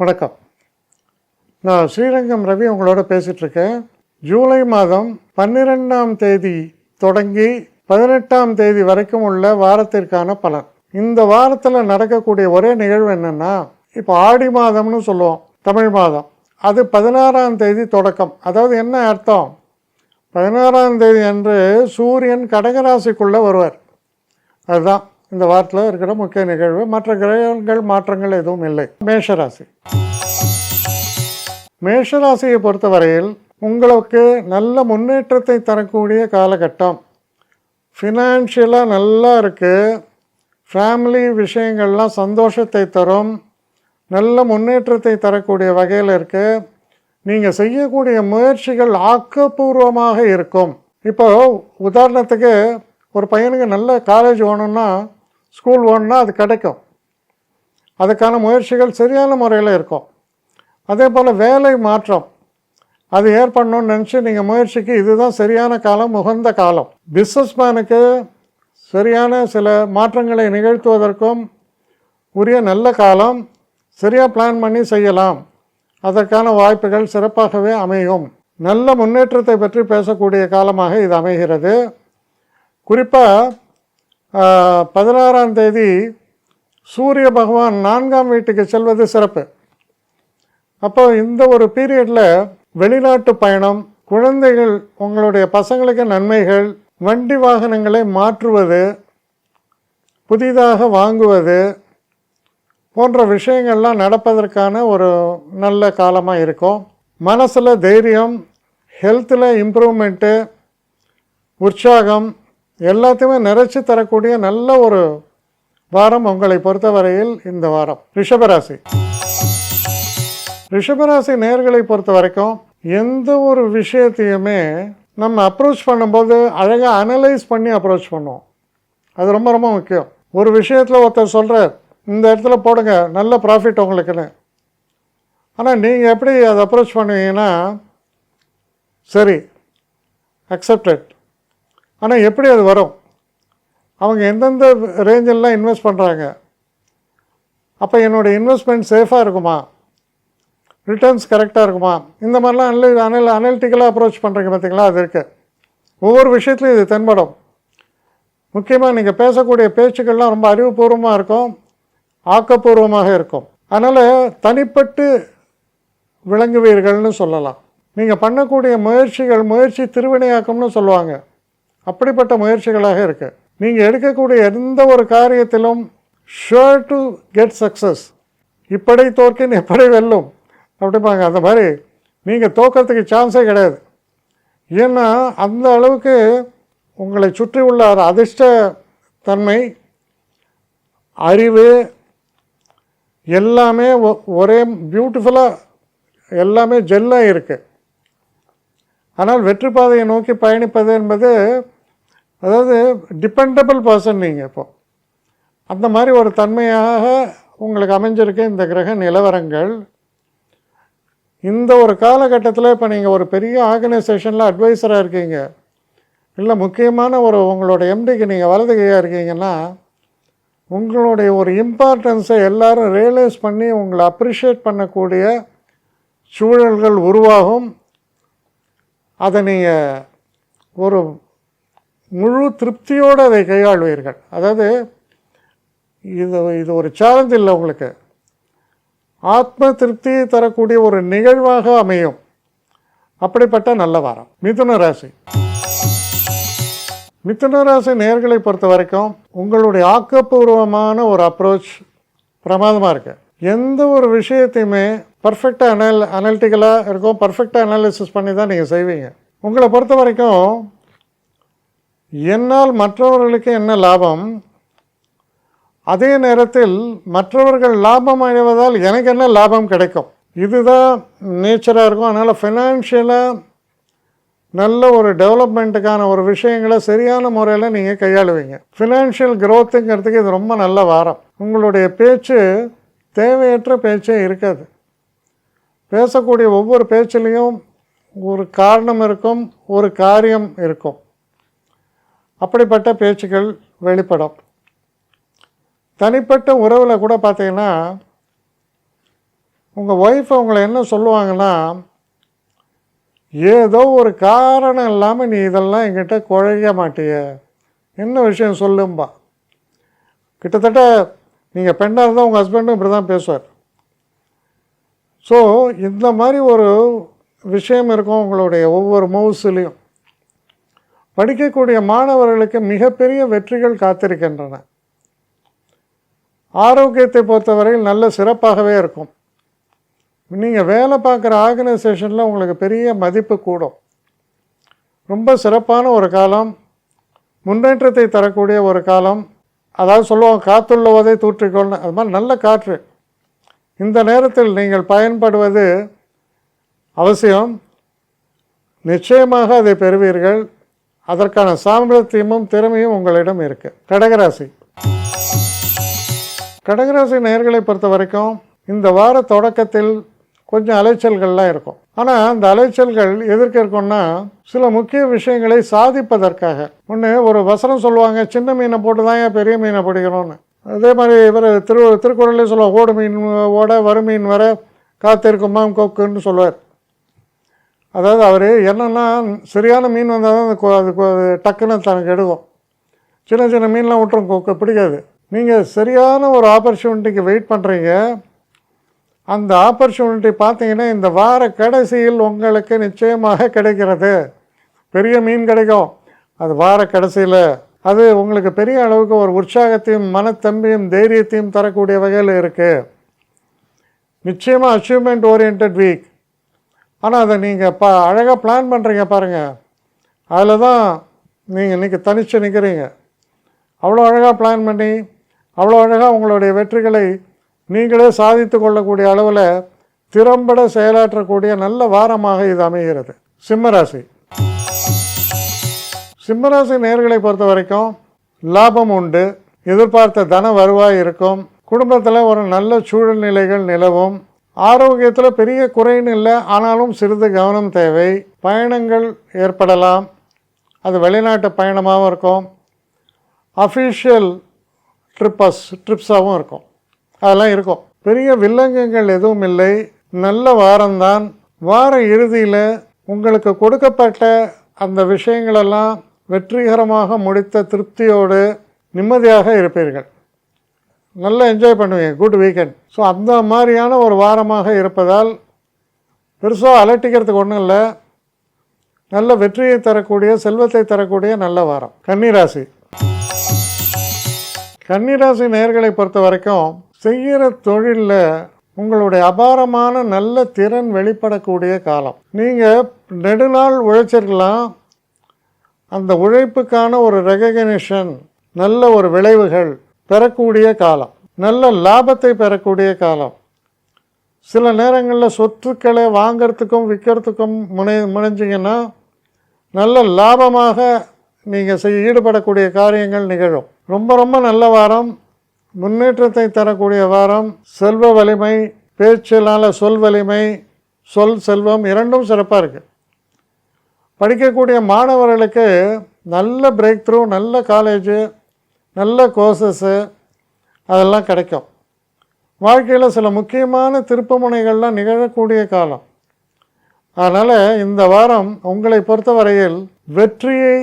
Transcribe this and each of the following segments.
வணக்கம். நான் ஸ்ரீரங்கம் ரவி உங்களோட பேசிகிட்ருக்கேன். ஜூலை மாதம் 12ஆம் தேதி தொடங்கி 18ஆம் தேதி வரைக்கும் உள்ள வாரத்திற்கான பலன். இந்த வாரத்தில் நடக்கக்கூடிய ஒரே நிகழ்வு என்னென்னா, இப்போ ஆடி மாதம்னு சொல்லுவோம், தமிழ் மாதம். அது 16ஆம் தேதி தொடக்கம். அதாவது என்ன அர்த்தம்? 16ஆம் தேதி அன்று சூரியன் கடகராசிக்குள்ளே வருவார். அதுதான் இந்த வாரத்தில் இருக்கிற முக்கிய நிகழ்வு. மற்ற கிரகங்கள் மாற்றங்கள் எதுவும் இல்லை. மேஷராசி. மேஷராசியை பொறுத்தவரையில் உங்களுக்கு நல்ல முன்னேற்றத்தை தரக்கூடிய காலகட்டம். ஃபினான்ஷியலாக நல்லா இருக்குது. ஃபேமிலி விஷயங்கள்லாம் சந்தோஷத்தை தரும். நல்ல முன்னேற்றத்தை தரக்கூடிய வகையில் இருக்குது. நீங்கள் செய்யக்கூடிய முயற்சிகள் ஆக்கப்பூர்வமாக இருக்கும். இப்போ உதாரணத்துக்கு ஒரு பையனுக்கு நல்ல காலேஜ் வேணும்னா, ஸ்கூல் வேணும்னா அது கிடைக்கும். அதுக்கான முயற்சிகள் சரியான முறையில் இருக்கும். அதே போல் வேலை மாற்றம் அது ஏற்படணும்னு நினச்சி நீங்கள் முயற்சிக்கு இதுதான் சரியான காலம், உகந்த காலம். பிஸ்னஸ் மேனுக்கு சரியான சில மாற்றங்களை நிகழ்த்துவதற்கும் உரிய நல்ல காலம். சரியாக பிளான் பண்ணி செய்யலாம். அதற்கான வாய்ப்புகள் சிறப்பாகவே அமையும். நல்ல முன்னேற்றத்தை பற்றி பேசக்கூடிய காலமாக இது அமைகிறது. குறிப்பாக 16ஆம் தேதி சூரிய பகவான் 4ஆம் வீட்டுக்கு செல்வது சிறப்பு. அப்போ இந்த ஒரு பீரியடில் வெளிநாட்டு பயணம், குழந்தைகள், உங்களுடைய பசங்களுக்கு நன்மைகள், வண்டி வாகனங்களை மாற்றுவது, புதிதாக வாங்குவது போன்ற விஷயங்கள்லாம் நடப்பதற்கான ஒரு நல்ல காலமாக இருக்கும். மனசில் தைரியம், ஹெல்த்தில் இம்ப்ரூவ்மெண்ட்டு, உற்சாகம் எல்லாத்தையுமே நிறைச்சி தரக்கூடிய நல்ல ஒரு வாரம் உங்களை பொறுத்தவரையில் இந்த வாரம். ரிஷபராசி. ரிஷபராசி நேயர்களை பொறுத்த வரைக்கும் எந்த ஒரு விஷயத்தையுமே நம்ம அப்ரோச் பண்ணும்போது அழகாக அனலைஸ் பண்ணி அப்ரோச் பண்ணுவோம். அது ரொம்ப ரொம்ப முக்கியம். ஒரு விஷயத்தில் ஒருத்தர் சொல்கிறார், இந்த இடத்துல போடுங்க நல்ல ப்ராஃபிட் உங்களுக்குன்னு. ஆனால் நீங்கள் எப்படி அதை அப்ரோச் பண்ணுவீங்கன்னா, சரி அக்செப்டட், ஆனால் எப்படி அது வரும், அவங்க எந்தெந்த ரேஞ்செல்லாம் இன்வெஸ்ட் பண்ணுறாங்க, அப்போ என்னோடய இன்வெஸ்ட்மெண்ட் சேஃபாக இருக்குமா, ரிட்டர்ன்ஸ் கரெக்டாக இருக்குமா, இந்த மாதிரிலாம் அனலிட்டிக்கலாக அப்ரோச் பண்ணுறீங்க பார்த்தீங்களா, அது இருக்குது. ஒவ்வொரு விஷயத்துலையும் இது தென்படும். முக்கியமாக நீங்கள் பேசக்கூடிய பேச்சுக்கள்லாம் ரொம்ப அறிவுபூர்வமாக இருக்கும், ஆக்கப்பூர்வமாக இருக்கும். அதனால் தனிப்பட்டு விளங்குவீர்கள்னு சொல்லலாம். நீங்கள் பண்ணக்கூடிய முயற்சி திருவினையாக்கம்னு சொல்லுவாங்க. அப்படிப்பட்ட முயற்சிகளாக இருக்குது. நீங்கள் எடுக்கக்கூடிய எந்த ஒரு காரியத்திலும் ஷுர் டு கெட் சக்ஸஸ். இப்படி தோற்கின் எப்படி வெல்லும் அப்படிப்பாங்க. அந்த மாதிரி நீங்கள் தோக்கிறதுக்கு சான்ஸே கிடையாது. ஏன்னா அந்த அளவுக்கு உங்களை சுற்றி உள்ள அதிர்ஷ்ட தன்மை, அறிவு எல்லாமே ஒரே பியூட்டிஃபுல்லாக எல்லாமே ஜெல்லாக இருக்குது. ஆனால் வெற்றி பாதையை நோக்கி பயணிப்பது என்பது, அதாவது டிபெண்டபிள் பர்சன் நீங்கள். இப்போ அந்த மாதிரி ஒரு தன்மையாக உங்களுக்கு அமைஞ்சிருக்கு இந்த கிரக நிலவரங்கள். இந்த ஒரு காலகட்டத்தில் இப்போ நீங்கள் ஒரு பெரிய ஆர்கனைசேஷனில் அட்வைஸராக இருக்கீங்க, இல்லை முக்கியமான ஒரு உங்களோட எம்டிக்கு நீங்கள் வலது கையாக இருக்கீங்கன்னா, உங்களுடைய ஒரு இம்பார்ட்டன்ஸை எல்லோரும் ரியலைஸ் பண்ணி உங்களை அப்ரிஷியேட் பண்ணக்கூடிய சூழல்கள் உருவாகும். அதை நீங்கள் ஒரு முழு திருப்தியோடு அதை கையாள்வீர்கள். அதாவது இது ஒரு சேலஞ்ச் இல்லை, உங்களுக்கு ஆத்ம திருப்தியை தரக்கூடிய ஒரு நிகழ்வாக அமையும். அப்படிப்பட்ட நல்ல வாரம். மிதுன ராசி. மிதுன ராசி நேயர்களை பொறுத்த வரைக்கும் உங்களுடைய ஆக்கப்பூர்வமான ஒரு அப்ரோச் பிரமாதமாக இருக்குது. எந்த ஒரு விஷயத்தையுமே பர்ஃபெக்டாக அனலிட்டிக்கலாக இருக்கும். பர்ஃபெக்டாக அனாலிசிஸ் பண்ணி தான் நீங்கள் செய்வீங்க. உங்களை பொறுத்த வரைக்கும் என்னால் மற்றவர்களுக்கு என்ன லாபம், அதே நேரத்தில் மற்றவர்கள் லாபம் அடைவதால் எனக்கு என்ன லாபம் கிடைக்கும், இதுதான் நேச்சராக இருக்கும். அதனால் ஃபினான்ஷியலாக நல்ல ஒரு டெவலப்மெண்ட்டுக்கான ஒரு விஷயங்களை சரியான முறையில் நீங்கள் கையாளுவீங்க. ஃபினான்ஷியல் க்ரோத்துங்கிறதுக்கு இது ரொம்ப நல்ல வாரம். உங்களுடைய பேச்சு தேவையற்ற பேச்சே இருக்காது. பேசக்கூடிய ஒவ்வொரு பேச்சிலையும் ஒரு காரணம் இருக்கும், ஒரு காரியம் இருக்கும். அப்படிப்பட்ட பேச்சுக்கள் வெளிப்படும். தனிப்பட்ட உறவில் கூட பார்த்தீங்கன்னா உங்கள் ஒய்ஃப் உங்களை என்ன சொல்லுவாங்கன்னா, ஏதோ ஒரு காரணம் இல்லாமல் நீ இதெல்லாம் என்கிட்ட குழைய மாட்டிய, என்ன விஷயம் சொல்லும்பா. கிட்டத்தட்ட நீங்கள் பெண்ணாக இருந்தால் உங்கள் ஹஸ்பண்டும் இப்படி தான் பேசுவார். ஸோ இந்த மாதிரி ஒரு விஷயம் இருக்கும் உங்களுடைய ஒவ்வொரு மூவ்ஸ்லேயும். படிக்கக்கூடிய மாணவர்களுக்கு மிகப்பெரிய வெற்றிகள் காத்திருக்கின்றன. ஆரோக்கியத்தை பொறுத்தவரையில் நல்ல சிறப்பாகவே இருக்கும். நீங்கள் வேலை பார்க்குற ஆர்கனைசேஷனில் உங்களுக்கு பெரிய மதிப்பு கூடும். ரொம்ப சிறப்பான ஒரு காலம், முன்னேற்றத்தை தரக்கூடிய ஒரு காலம். அதாவது சொல்லுவோம், காற்றுள்ளவதை தூற்றிக்கொள்ளணும், அது மாதிரி நல்ல காற்று. இந்த நேரத்தில் நீங்கள் பயன்படுவது அவசியம். நிச்சயமாக அதை பெறுவீர்கள். அதற்கான சாமர்த்தியமும் திறமையும் உங்களிடம் இருக்குது. கடகராசி. கடகராசி நேயர்களை பொறுத்த வரைக்கும் இந்த வார தொடக்கத்தில் கொஞ்சம் அலைச்சல்கள்லாம் இருக்கும். ஆனால் அந்த அலைச்சல்கள் எதற்கு இருக்கும்னா, சில முக்கிய விஷயங்களை சாதிப்பதற்காக. ஒன்று, ஒரு வசனம் சொல்லுவாங்க, சின்ன மீனை போட்டு தான் ஏன் பெரிய மீனை பிடிக்கணும்னு. அதே மாதிரி இவர் திருக்குறள்லேயே சொல்லுவாங்க, ஓடு மீன் ஓட வரும் மீன் வர காத்திருக்குமாம் கொக்குன்னு சொல்லுவார். அதாவது அவர் என்னென்னா, சரியான மீன் வந்தால் தான் அது டக்குன்னு தனக்கு எடுக்கும். சின்ன சின்ன மீன்லாம் விட்டுரும், கொக்கு பிடிக்காது. நீங்கள் சரியான ஒரு ஆப்பர்ச்சுனிட்டிக்கு வெயிட் பண்ணுறீங்க. அந்த ஆப்பர்ச்சுனிட்டி பார்த்தீங்கன்னா இந்த வார கடைசியில் உங்களுக்கு நிச்சயமாக கிடைக்கிறது. பெரிய மீன் கிடைக்கும். அது வார கடைசியில் அது உங்களுக்கு பெரிய அளவுக்கு ஒரு உற்சாகத்தையும் மனத்தம்பியும் தைரியத்தையும் தரக்கூடிய வகையில் இருக்குது. நிச்சயமாக அச்சீவ்மெண்ட் ஓரியன்ட் வீக். ஆனால் அதை நீங்கள் அழகாக பிளான் பண்ணுறீங்க பாருங்கள். அதில் தான் நீங்கள் இன்றைக்கி தனித்து நிற்கிறீங்க. அவ்வளோ அழகாக பிளான் பண்ணி அவ்வளோ அழகாக உங்களுடைய வெற்றிகளை நீங்களே சாதித்து கொள்ளக்கூடிய அளவில் திறம்பட செயலாற்றக்கூடிய நல்ல வாரமாக இது அமைகிறது. சிம்மராசி. சிம்மராசி நேயர்களை பொறுத்த வரைக்கும் லாபம் உண்டு. எதிர்பார்த்த தன வருவாய் இருக்கும். குடும்பத்தில் ஒரு நல்ல சூழ்நிலைகள் நிலவும். ஆரோக்கியத்தில் பெரிய குறைன்னு இல்லை, ஆனாலும் சிறிது கவனம் தேவை. பயணங்கள் ஏற்படலாம். அது வெளிநாட்டு பயணமாகவும் இருக்கும், அஃபீஷியல் ட்ரிப்ஸாகவும் இருக்கும். அதெல்லாம் இருக்கும். பெரிய வில்லங்கங்கள் எதுவும் இல்லை. நல்ல வாரம்தான். வார இறுதியில் உங்களுக்கு கொடுக்கப்பட்ட அந்த விஷயங்களெல்லாம் வெற்றிகரமாக முடித்த திருப்தியோடு நிம்மதியாக இருப்பீர்கள். நல்லா என்ஜாய் பண்ணுவீங்க. Good weekend. ஸோ அந்த மாதிரியான ஒரு வாரமாக இருப்பதால் பெருசாக அலட்டிக்கிறதுக்கு ஒன்றும் இல்லை. நல்ல வெற்றியை தரக்கூடிய, செல்வத்தை தரக்கூடிய நல்ல வாரம். கன்னிராசி. கன்னிராசி நேயர்களை பொறுத்த வரைக்கும் செய்கிற தொழிலில் உங்களுடைய அபாரமான நல்ல திறன் வெளிப்படக்கூடிய காலம். நீங்கள் நெடுநாள் உழைச்சிருக்கலாம். அந்த உழைப்புக்கான ஒரு ரெகக்னிஷன், நல்ல ஒரு விளைவுகள் பெறக்கூடிய காலம். நல்ல லாபத்தை பெறக்கூடிய காலம். சில நேரங்களில் சொத்துக்களை வாங்கிறதுக்கும் விற்கிறதுக்கும் முனைஞ்சிங்கன்னா நல்ல லாபமாக நீங்கள் ஈடுபடக்கூடிய காரியங்கள் நிகழும். ரொம்ப ரொம்ப நல்ல வாரம். முன்னேற்றத்தை தரக்கூடிய வாரம். செல்வ வலிமை, பேச்சினால் சொல் வலிமை, சொல் செல்வம் இரண்டும் சிறப்பாக இருக்குது. படிக்கக்கூடிய மாணவர்களுக்கு நல்ல பிரேக் த்ரூ, நல்ல காலேஜு, நல்ல கோர்சஸ்ஸு அதெல்லாம் கிடைக்கும். வாழ்க்கையில் சில முக்கியமான திருப்புமுனைகள்லாம் நிகழக்கூடிய காலம். அதனால் இந்த வாரம் உங்களை பொறுத்தவரையில் வெற்றியை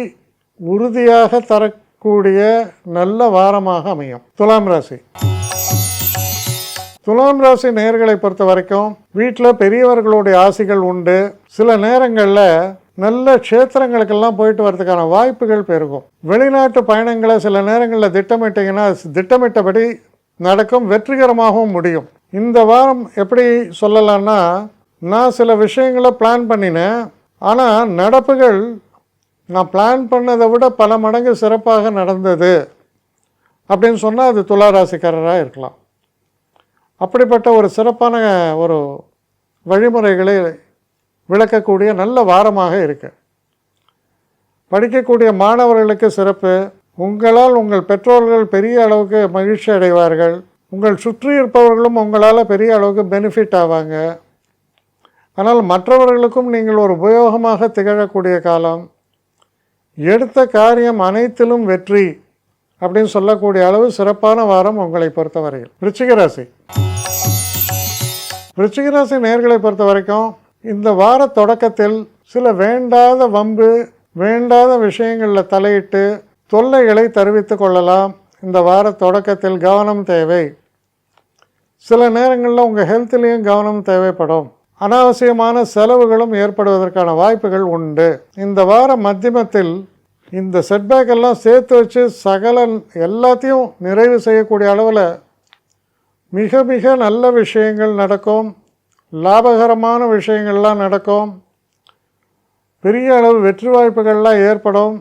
உறுதியாக தரக்கூடிய நல்ல வாரமாக அமையும். துலாம் ராசி. துலாம் ராசி நேயர்களை பொறுத்த வரைக்கும் வீட்டில் பெரியவர்களுடைய ஆசைகள் உண்டு. சில நேரங்களில் நல்ல க்ஷேத்திரங்களுக்கெல்லாம் போயிட்டு வரதுக்கான வாய்ப்புகள் பெருகும். வெளிநாட்டு பயணங்களை சில நேரங்களில் திட்டமிட்டிங்கன்னா திட்டமிட்டபடி நடக்கும், வெற்றிகரமாகவும் முடியும். இந்த வாரம் எப்படி சொல்லலான்னா, நான் சில விஷயங்களை பிளான் பண்ணினேன், ஆனால் நடப்புகள் நான் பிளான் பண்ணதை விட பல மடங்கு சிறப்பாக நடந்தது அப்படின்னு சொன்னால் அது துளாராசிக்காரராக இருக்கலாம். அப்படிப்பட்ட ஒரு சிறப்பான ஒரு வழிமுறைகளை விளக்கக்கூடிய நல்ல வாரமாக இருக்கு. படிக்கக்கூடிய மாணவர்களுக்கு சிறப்பு. உங்களால் உங்கள் பெற்றோர்கள் பெரிய அளவுக்கு மகிழ்ச்சி அடைவார்கள். உங்கள் சுற்றி இருப்பவர்களும் உங்களால் பெரிய அளவுக்கு பெனிஃபிட் ஆவாங்க. ஆனால் மற்றவர்களுக்கும் நீங்கள் ஒரு உபயோகமாக திகழக்கூடிய காலம். எடுத்த காரியம் அனைத்திலும் வெற்றி அப்படின்னு சொல்லக்கூடிய அளவு சிறப்பான வாரம் உங்களை பொறுத்தவரையில். விருச்சிக ராசி. விருச்சிகராசி நேயர்களை பொறுத்த வரைக்கும் இந்த வார தொடக்கத்தில் சில வேண்டாத வம்பு, வேண்டாத விஷயங்களில் தலையிட்டு தொல்லைகளை தருவித்து கொள்ளலாம். இந்த வார தொடக்கத்தில் கவனம் தேவை. சில நேரங்களில் உங்கள் ஹெல்த்லேயும் கவனம் தேவைப்படும். அனாவசியமான செலவுகளும் ஏற்படுவதற்கான வாய்ப்புகள் உண்டு. இந்த வார மத்தியமத்தில் இந்த செட்பேக் எல்லாம் சேர்த்து வச்சு எல்லாத்தையும் நிறைவு செய்யக்கூடிய அளவில் மிக மிக நல்ல விஷயங்கள் நடக்கும். லாபகரமான விஷயங்கள்லாம் நடக்கும். பெரிய அளவு வெற்றி வாய்ப்புகள்லாம் ஏற்படும்.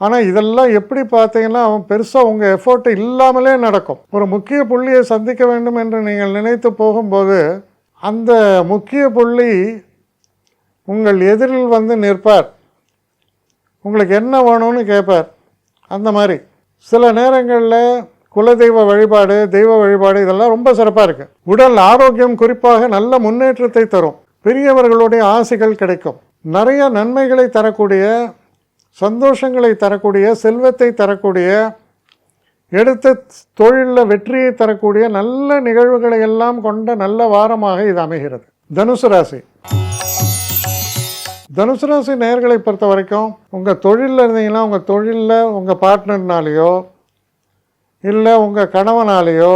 ஆனால் இதெல்லாம் எப்படி பார்த்தீங்கன்னா பெருசாக உங்கள் எஃபோர்ட் இல்லாமலே நடக்கும். ஒரு முக்கிய புள்ளியை சந்திக்க வேண்டும் என்று நீங்கள் நினைத்து போகும்போது அந்த முக்கிய புள்ளி உங்கள் எதிரில் வந்து நிற்பார். உங்களுக்கு என்ன வேணும்னு கேட்பார். அந்த மாதிரி சில நேரங்களில் குலதெய்வ வழிபாடு, தெய்வ வழிபாடு இதெல்லாம் ரொம்ப சிறப்பாக இருக்குது. உடல் ஆரோக்கியம் குறிப்பாக நல்ல முன்னேற்றத்தை தரும். பெரியவர்களுடைய ஆசைகள் கிடைக்கும். நிறைய நன்மைகளை தரக்கூடிய, சந்தோஷங்களை தரக்கூடிய, செல்வத்தை தரக்கூடிய, எடுத்த தொழிலில் வெற்றியை தரக்கூடிய நல்ல நிகழ்வுகளை எல்லாம் கொண்ட நல்ல வாரமாக இது அமைகிறது. தனுசு ராசி. தனுசு ராசி நேயர்களை பொறுத்த வரைக்கும் உங்கள் தொழிலில் இருந்தீங்கன்னா உங்கள் தொழிலில் உங்கள் பார்ட்னர்னாலேயோ இல்லை உங்கள் கணவனாலேயோ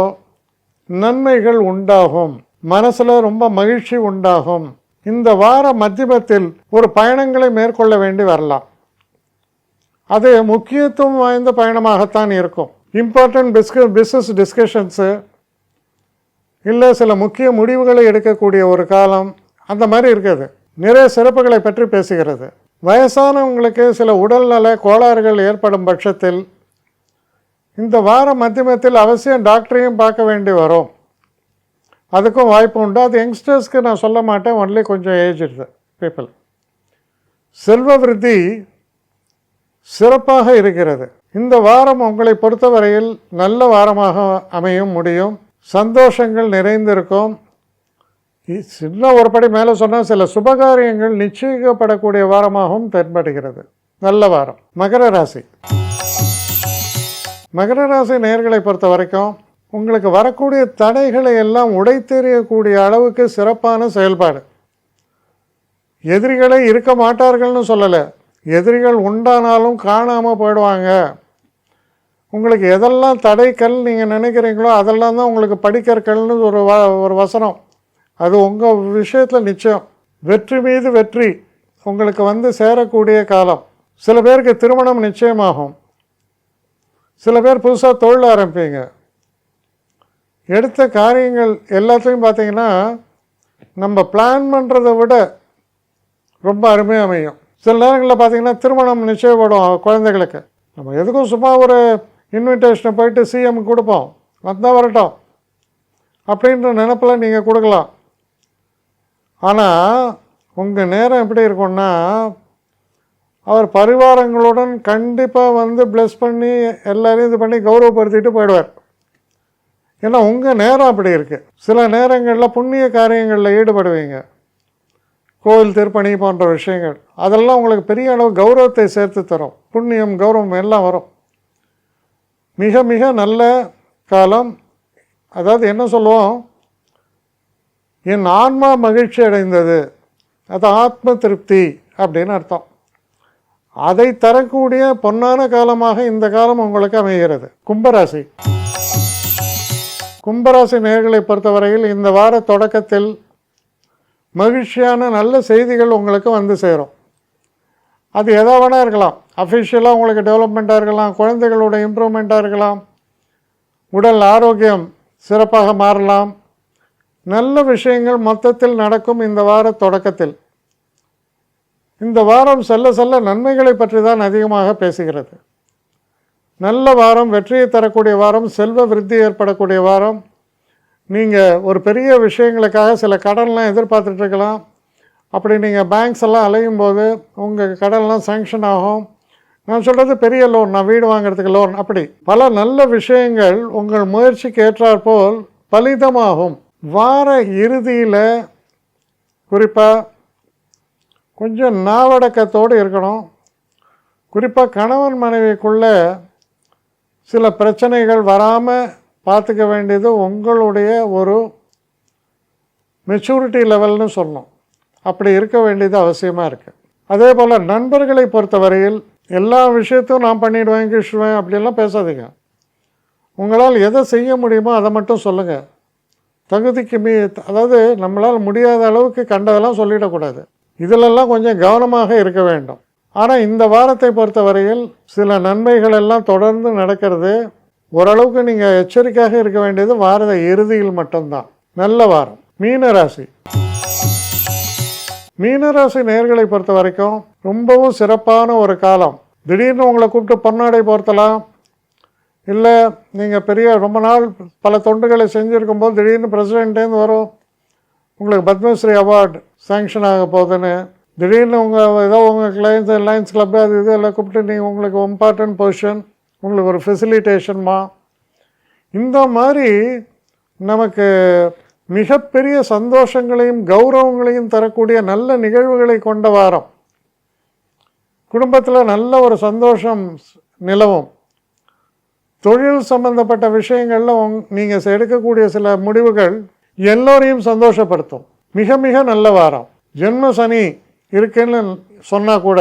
நன்மைகள் உண்டாகும். மனசில் ரொம்ப மகிழ்ச்சி உண்டாகும். இந்த வார மத்தியமத்தில் ஒரு பயணங்களை மேற்கொள்ள வேண்டி வரலாம். அது முக்கியத்துவம் வாய்ந்த பயணமாகத்தான் இருக்கும். இம்பார்ட்டன்ட் பிஸ்னஸ் டிஸ்கஷன்ஸு இல்லை சில முக்கிய முடிவுகளை எடுக்கக்கூடிய ஒரு காலம் அந்த மாதிரி இருக்குது. நிறைய சிறப்புகளை பற்றி பேசுகிறது. வயசானவங்களுக்கு சில உடல்நல கோளாறுகள் ஏற்படும் பட்சத்தில் இந்த வார மத்தியமத்தில் அவசியம் டாக்டரையும் பார்க்க வேண்டி வரும். அதுக்கும் வாய்ப்பு உண்டு. அது யங்ஸ்டர்ஸ்க்கு நான் சொல்ல மாட்டேன், ஒன்லி கொஞ்சம் ஏஜ்டு பீப்புள். செல்வ விருத்தி சிறப்பாக இருக்கிறது. இந்த வாரம் உங்களை பொறுத்தவரையில் நல்ல வாரமாக அமையும் முடியும். சந்தோஷங்கள் நிறைந்திருக்கும். சின்ன ஒரு படி மேலே சொன்னால் சில சுபகாரியங்கள் நிச்சயிக்கப்படக்கூடிய வாரமாகவும் தென்படுகிறது. நல்ல வாரம். மகர ராசி. மகர ராசி நேயர்களை பொறுத்த வரைக்கும் உங்களுக்கு வரக்கூடிய தடைகளை எல்லாம் உடைத்தெறியக்கூடிய அளவுக்கு சிறப்பான செயல்பாடு. எதிரிகளே இருக்க மாட்டார்கள்னு சொல்லலை, எதிரிகள் உண்டானாலும் காணாமல் போயிடுவாங்க. உங்களுக்கு எதெல்லாம் தடைக்கல் நீங்கள் நினைக்கிறீங்களோ அதெல்லாம் தான் உங்களுக்கு படிக்கற்கள்னு ஒரு வசனம். அது உங்கள் விஷயத்தில் நிச்சயம். வெற்றி மீது வெற்றி உங்களுக்கு வந்து சேரக்கூடிய காலம். சில பேருக்கு திருமணம் நிச்சயமாகும். சில பேர் புதுசாக தொழில் ஆரம்பிப்பீங்க. எடுத்த காரியங்கள் எல்லாத்துலேயும் பார்த்தீங்கன்னா நம்ம பிளான் பண்ணுறதை விட ரொம்ப அருமையாக அமையும். சில நேரங்களில் பார்த்தீங்கன்னா திருமணம் நிச்சயப்படும் குழந்தைகளுக்கு. நம்ம எதுக்கும் சும்மா ஒரு இன்விடேஷனை போயிட்டு சிஎம் கொடுப்போம், வந்தால் வரட்டும் அப்படின்ற நினப்பில் நீங்கள் கொடுக்கலாம். ஆனால் உங்கள் நேரம் எப்படி இருக்கும்னா அவர் பரிவாரங்களுடன் கண்டிப்பாக வந்து ப்ளஸ் பண்ணி எல்லாரையும் இது பண்ணி கௌரவப்படுத்திட்டு போயிடுவார். ஏன்னா உங்கள் நேரம் அப்படி இருக்குது. சில நேரங்களில் புண்ணிய காரியங்களில் ஈடுபடுவீங்க, கோவில் திருப்பணி போன்ற விஷயங்கள். அதெல்லாம் உங்களுக்கு பெரிய அளவு கௌரவத்தை சேர்த்து தரும். புண்ணியம் கௌரவம் எல்லாம் வரும். மிக மிக நல்ல காலம். அதாவது என்ன சொல்லுவோம், என் ஆன்மா மகிழ்ச்சி அடைந்தது, அது ஆத்ம திருப்தி அப்படின்னு அர்த்தம். அதை தரக்கூடிய பொன்னான காலமாக இந்த காலம் உங்களுக்கு அமைகிறது. கும்பராசி. கும்பராசி நேயர்களை பொறுத்தவரையில் இந்த வார தொடக்கத்தில் மகிழ்ச்சியான நல்ல செய்திகள் உங்களுக்கு வந்து சேரும். அது எதா வேணா இருக்கலாம். அஃபிஷியலாக உங்களுக்கு டெவலப்மெண்ட்டாக இருக்கலாம், குழந்தைகளோட இம்ப்ரூவ்மெண்ட்டாக இருக்கலாம், உடல் ஆரோக்கியம் சிறப்பாக மாறலாம். நல்ல விஷயங்கள் மொத்தத்தில் நடக்கும் இந்த வார தொடக்கத்தில். இந்த வாரம் செல்ல செல்ல நன்மைகளை பற்றி தான் அதிகமாக பேசுகிறது. நல்ல வாரம், வெற்றியை தரக்கூடிய வாரம், செல்வ விருத்தி ஏற்படக்கூடிய வாரம். நீங்கள் ஒரு பெரிய விஷயங்களுக்காக சில கடன்லாம் எதிர்பார்த்துட்ருக்கலாம். அப்படி நீங்கள் பேங்க்ஸ் எல்லாம் அலையும் போது உங்கள் கடன்லாம் சேங்ஷன் ஆகும். நான் சொல்கிறது பெரிய லோன், நான் வீடு வாங்கிறதுக்கு லோன், அப்படி பல நல்ல விஷயங்கள் உங்கள் முயற்சிக்கு ஏற்றாற்போல் பலிதமாகும். வார இறுதியில் குறிப்பாக கொஞ்சம் நாவடக்கத்தோடு இருக்கணும். குறிப்பாக கணவன் மனைவிக்குள்ளே சில பிரச்சனைகள் வராமல் பார்த்துக்க வேண்டியது உங்களுடைய ஒரு மெச்சூரிட்டி லெவல்னு சொல்லணும். அப்படி இருக்க வேண்டியது அவசியமாக இருக்குது. அதே போல் நண்பர்களை பொறுத்தவரையில் எல்லா விஷயத்தையும் நான் பண்ணிவிடுவேன் கிழிச்சுடுவேன் அப்படிலாம் பேசாதீங்க. உங்களால் எதை செய்ய முடியுமோ அதை மட்டும் சொல்லுங்கள். தகுதிக்கு அதாவது நம்மளால் முடியாத அளவுக்கு கண்டதெல்லாம் சொல்லிடக்கூடாது. இதிலெல்லாம் கொஞ்சம் கவனமாக இருக்க வேண்டும். ஆனால் இந்த வாரத்தை பொறுத்தவரையில் சில நன்மைகள் எல்லாம் தொடர்ந்து நடக்கிறது. ஓரளவுக்கு நீங்கள் எச்சரிக்கையாக இருக்க வேண்டியது வார இறுதியில் மட்டும்தான். நல்ல வாரம். மீனராசி நேயர்களை பொறுத்த வரைக்கும் ரொம்பவும் சிறப்பான ஒரு காலம். திடீர்னு உங்களை கூப்பிட்டு பொன்னாடை போர்த்தலாம். இல்லை நீங்கள் பெரிய ரொம்ப நாள் பல தொண்டுகளை செஞ்சுருக்கும்போது திடீர்னு பிரசிடென்ட்டேருந்து வரும், உங்களுக்கு பத்மஸ்ரீ அவார்டு சேங்ஷன் ஆக போகுதுன்னு. திடீர்னு ஏதோ உங்கள் லைன்ஸ் கிளப்பு அது இது எல்லாம் கூப்பிட்டு நீங்கள் உங்களுக்கு இம்பார்ட்டன்ட் பொசிஷன், உங்களுக்கு ஒரு ஃபெசிலிட்டேஷன்மா, இந்த மாதிரி நமக்கு மிகப்பெரிய சந்தோஷங்களையும் கௌரவங்களையும் தரக்கூடிய நல்ல நிகழ்வுகளை கொண்ட வாரம். குடும்பத்தில் நல்ல ஒரு சந்தோஷம் நிலவும். தொழில் சம்பந்தப்பட்ட விஷயங்களில் நீங்கள் எடுக்கக்கூடிய சில முடிவுகள் எல்லோரையும் சந்தோஷப்படுத்தும். மிக மிக நல்ல வாரம். ஜென்ம சனி இருக்குன்னு சொன்னால் கூட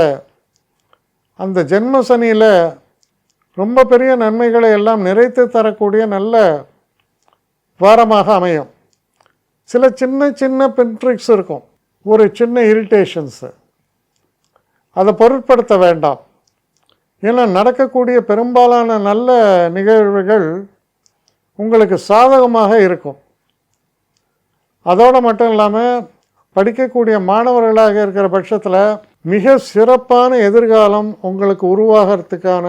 அந்த ஜென்ம சனியில் ரொம்ப பெரிய நன்மைகளை எல்லாம் நிறைத்து தரக்கூடிய நல்ல வாரமாக அமையும். சில சின்ன சின்ன பின்ட்ரிக்ஸ் இருக்கும், ஒரு சின்ன இரிட்டேஷன்ஸு, அதை பொருட்படுத்த வேண்டாம். ஏன்னா நடக்கக்கூடிய பெரும்பாலான நல்ல நிகழ்வுகள் உங்களுக்கு சாதகமாக இருக்கும். அதோடு மட்டும் இல்லாமல் படிக்கக்கூடிய மாணவர்களாக இருக்கிற பட்சத்தில் மிக சிறப்பான எதிர்காலம் உங்களுக்கு உருவாகிறதுக்கான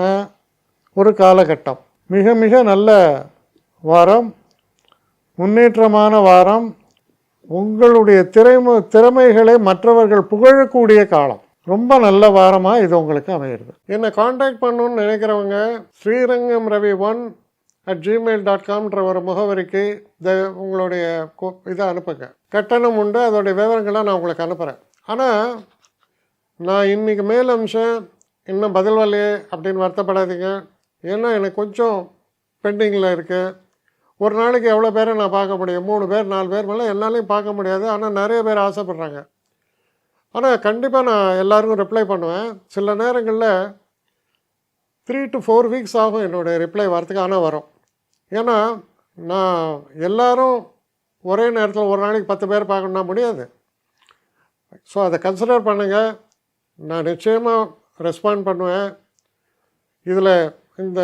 ஒரு காலகட்டம். மிக மிக நல்ல வாரம், முன்னேற்றமான வாரம். உங்களுடைய திறமைகளை மற்றவர்கள் புகழக்கூடிய காலம். ரொம்ப நல்ல வாரமாக இது உங்களுக்கு அமையிறது. என்னை காண்டாக்ட் பண்ணணுன்னு நினைக்கிறவங்க srirangam.ravi1@gmail.com ஒரு முகவரிக்கு உங்களுடைய இதை அனுப்புங்க. கட்டணம் உண்டு, அதோடைய விவரங்களை நான் உங்களுக்கு அனுப்புகிறேன். ஆனால் நான் இன்றைக்கி மேல் அம்சம் இன்னும் பதில் வரலையே அப்படின்னு வருத்தப்படாதீங்க. ஏன்னா எனக்கு கொஞ்சம் பெண்டிங்கில் இருக்குது. ஒரு நாளைக்கு எவ்வளோ பேரை நான் பார்க்க முடியும்? 3 பேர் 4 பேர் மேலே என்னாலையும் பார்க்க முடியாது. ஆனால் நிறைய பேர் ஆசைப்பட்றாங்க. ஆனால் கண்டிப்பாக நான் எல்லாருக்கும் ரிப்ளை பண்ணுவேன். சில நேரங்களில் 3 to 4 வீக்ஸ் ஆகும் என்னுடைய ரிப்ளை வரத்துக்கு. ஆனால் வரும். ஏன்னா நான் எல்லோரும் ஒரே நேரத்தில் ஒரு நாளைக்கு 10 பேர் பார்க்கணுன்னா முடியாது. ஸோ அதை கன்சிடர் பண்ணுங்கள். நான் நிச்சயமாக ரெஸ்பாண்ட் பண்ணுவேன். இதில் இந்த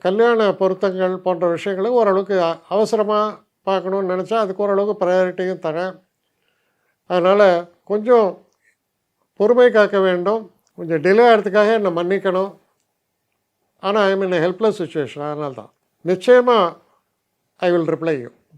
கல்யாண பொருத்தங்கள் போன்ற விஷயங்களுக்கு ஓரளவுக்கு அவசரமாக பார்க்கணுன்னு நினச்சா அதுக்கு ஓரளவுக்கு ப்ரையாரிட்டியும் தரேன். அதனால் கொஞ்சம் பொறுமை காக்க வேண்டும். கொஞ்சம் டிலே ஆகிறதுக்காக என்னை மன்னிக்கணும். ஆனால் ஐ மீன் ஹெல்ப்லெஸ் சுச்சுவேஷன். அதனால தான் நிச்சயமாக ஐ வில் ரிப்ளை யூ.